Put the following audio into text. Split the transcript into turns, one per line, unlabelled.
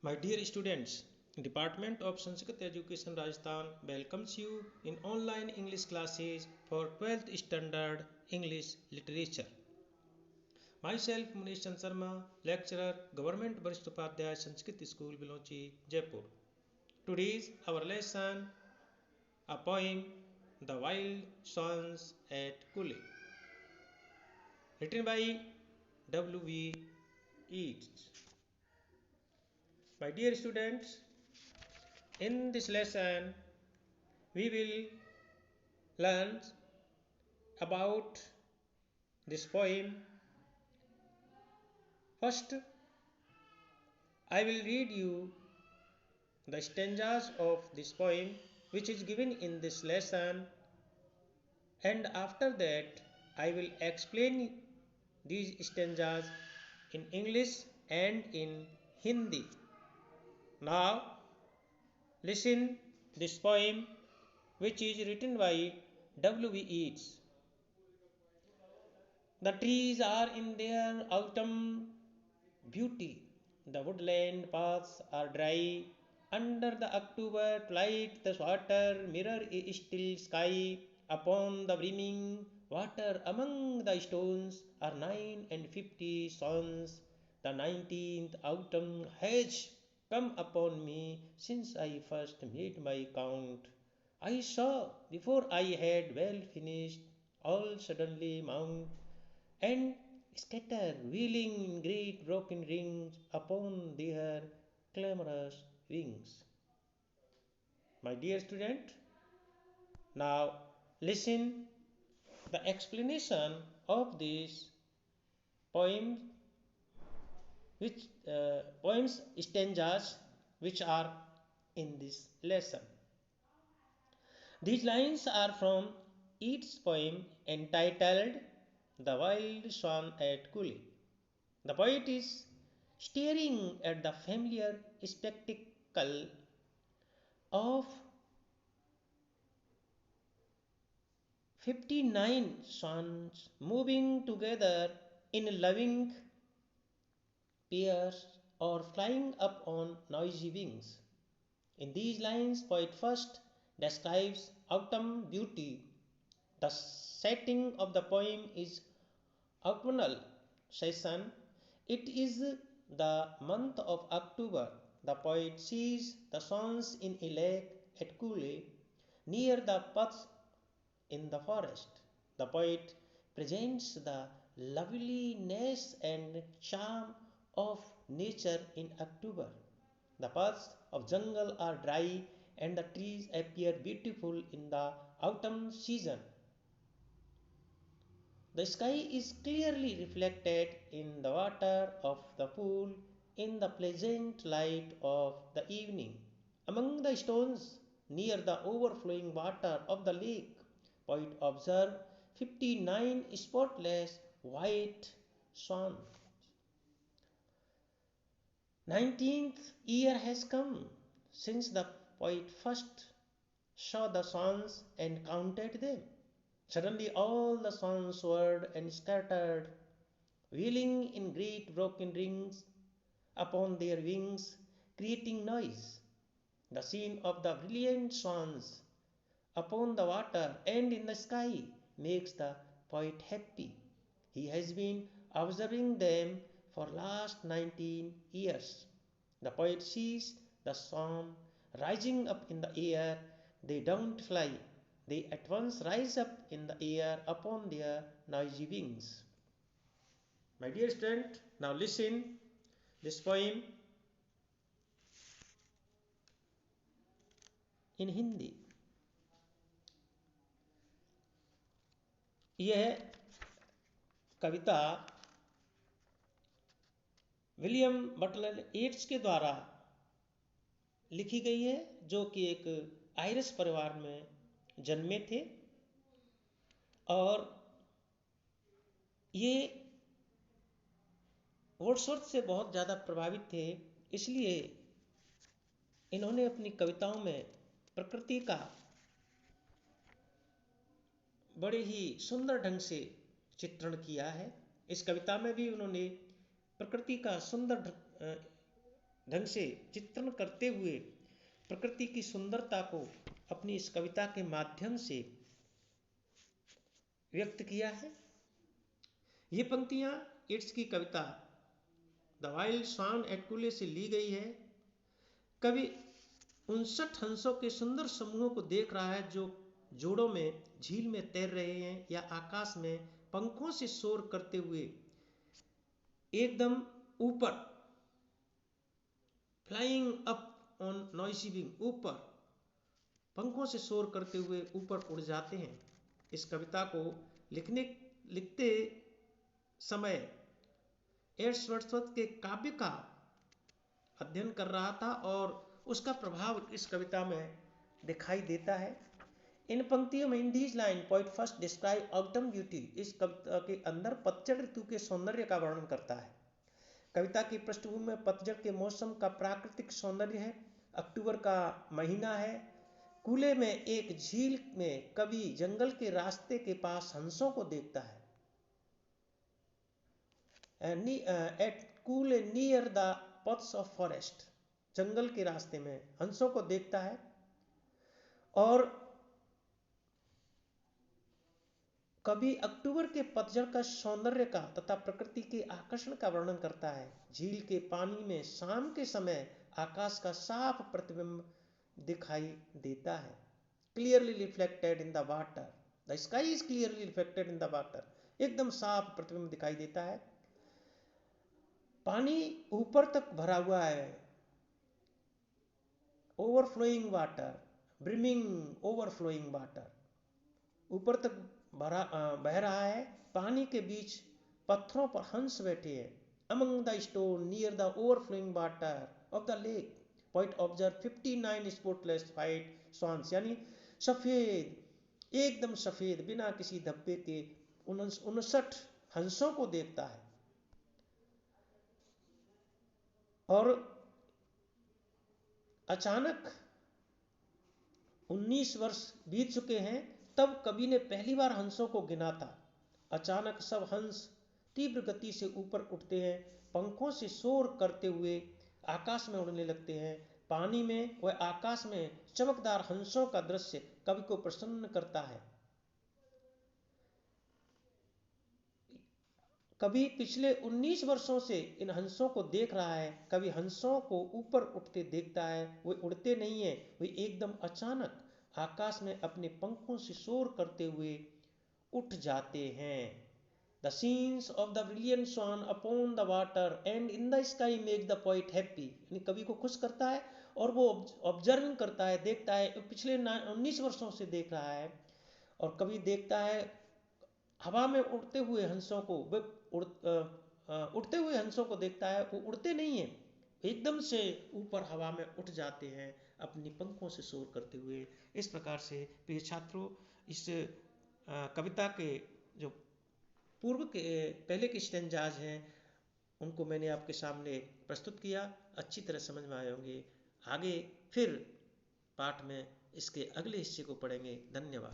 My dear students, Department of Sanskrit Education Rajasthan welcomes you in online English classes for 12th Standard English Literature. Myself Munish Chand Sharma, lecturer, Government Varisht Upadhyay Sanskrit School, Bilochi, Jaipur. Today's our lesson, a poem, The Wild Swans at Kuli, written by W.V. Yeats. My dear students, in this lesson we will learn about this poem. First, I will read you the stanzas of this poem which is given in this lesson, and after that I will explain these stanzas in English and in Hindi. Now listen this poem which is written by W.V. Yeats. The trees are in their autumn beauty. The woodland paths are dry. Under the October twilight, the water mirror a still sky. Upon the brimming water among the stones are 59 suns. The 19th autumn has come upon me since I first made my count. I saw before I had well finished all suddenly mount and scatter, wheeling in great broken rings upon their clamorous wings. My dear student, now listen the explanation of this poem, which poems stanzas which are in this lesson. These lines are from Yeats' poem entitled The Wild Swan at Cooley. The poet is staring at the familiar spectacle of 59 swans moving together in loving pairs or flying up on noisy wings. In these lines, poet first describes autumn beauty. The setting of the poem is autumnal season. It is the month of October. The poet sees the swans in a lake at Cooley near the paths in the forest. The poet presents the loveliness and charm of nature in October. The paths of jungle are dry and the trees appear beautiful in the autumn season. The sky is clearly reflected in the water of the pool in the pleasant light of the evening. Among the stones near the overflowing water of the lake, poet observed 59 spotless white swans. 19th year has come since the poet first saw the swans and counted them. Suddenly all the swans soared and scattered, wheeling in great broken rings upon their wings, creating noise. The scene of the brilliant swans upon the water and in the sky makes the poet happy. He has been observing them for last 19 years. The poet sees the swan rising up in the air. They don't fly. They at once rise up in the air upon their noisy wings. My dear student, now listen this poem in Hindi. यह कविता William Butler येट्स के द्वारा लिखी गई है, जो कि एक Irish परिवार में जन्मे थे और ये वर्ड्सवर्थ से बहुत ज़्यादा प्रभावित थे। इसलिए इन्होंने अपनी कविताओं में प्रकृति का बड़े ही सुंदर ढंग से चित्रण किया है। इस कविता में भी उन्होंने प्रकृति का सुंदर ढंग से चित्रण करते हुए प्रकृति की सुंदरता को अपनी इस कविता के माध्यम से व्यक्त किया है। ये पंक्तियां ईट्स की कविता द वाइल्ड स्वान एट कूले से ली गई है। कवि 59 हंसों के सुंदर समूहों को देख रहा है जो जोड़ों में झील में तैर रहे हैं या आकाश में पंखों से शोर करते हुए एकदम ऊपर, flying up on noisy wing, ऊपर पंखों से शोर करते हुए ऊपर उड़ जाते हैं। इस कविता को लिखते समय वर्ड्सवर्थ के काव्य का अध्ययन कर रहा था और उसका प्रभाव इस कविता में दिखाई देता है। इन पंक्तियों में in these line poet first describe autumn beauty, इस कविता के अंदर पतझड़ ऋतु के सौंदर्य का वर्णन करता है। कविता की पृष्ठभूमि में पतझड़ के मौसम का प्राकृतिक सौंदर्य है। अक्टूबर का महीना है। कूले में एक झील में कवि जंगल के रास्ते के पास हंसों को देखता है। At Coole near the paths of forest, जंगल के रास्ते में हंसों को देखता है और कवि अक्टूबर के पतझड़ का सौंदर्य का तथा प्रकृति के आकर्षण का वर्णन करता है। झील के पानी में शाम के समय आकाश का साफ प्रतिबिंब दिखाई देता है। Clearly reflected in the water, the sky is clearly reflected in the water, एकदम साफ प्रतिबिंब दिखाई देता है। पानी ऊपर तक भरा हुआ है, overflowing water, brimming overflowing water, ऊपर तक बह रहा है। पानी के बीच पत्थरों पर हंस बैठे हैं। Among the stone near the overflowing water of the lake point observe 59 spotless white swans, यानी सफेद, एकदम सफेद बिना किसी धब्बे के 59 हंसों को देखता है। और अचानक 19 वर्ष बीत चुके हैं, तब कवि ने पहली बार हंसों को गिना था। अचानक सब हंस तीव्र गति से ऊपर उठते हैं, पंखों से शोर करते हुए आकाश में उड़ने लगते हैं। पानी में व आकाश में चमकदार हंसों का दृश्य कवि को प्रसन्न करता है। कवि पिछले 19 वर्षों से इन हंसों को देख रहा है। कवि हंसों को ऊपर उठते देखता है। वे उड़ते नहीं है, वे एकदम अचानक आकाश में अपने पंखों से शोर करते हुए उठ जाते हैं। The scenes of the brilliant swan upon the water and in the sky make the poet happy, यानी कवि को खुश करता है और वो ऑब्जर्व करता है, देखता है, पिछले 19 वर्षों से देख रहा है। और कवि देखता है हवा में उड़ते हुए हंसों को, उड़ते हुए हंसों को देखता है। वो उड़ते नहीं है, एकदम से ऊपर हवा में उठ जाते हैं अपनी पंखों से शोर करते हुए। इस प्रकार से प्रिय छात्रों, इस कविता के जो पूर्व के पहले के स्टेंजाज हैं उनको मैंने आपके सामने प्रस्तुत किया। अच्छी तरह समझ में आए होंगे। आगे फिर पाठ में इसके अगले हिस्से को पढ़ेंगे। धन्यवाद।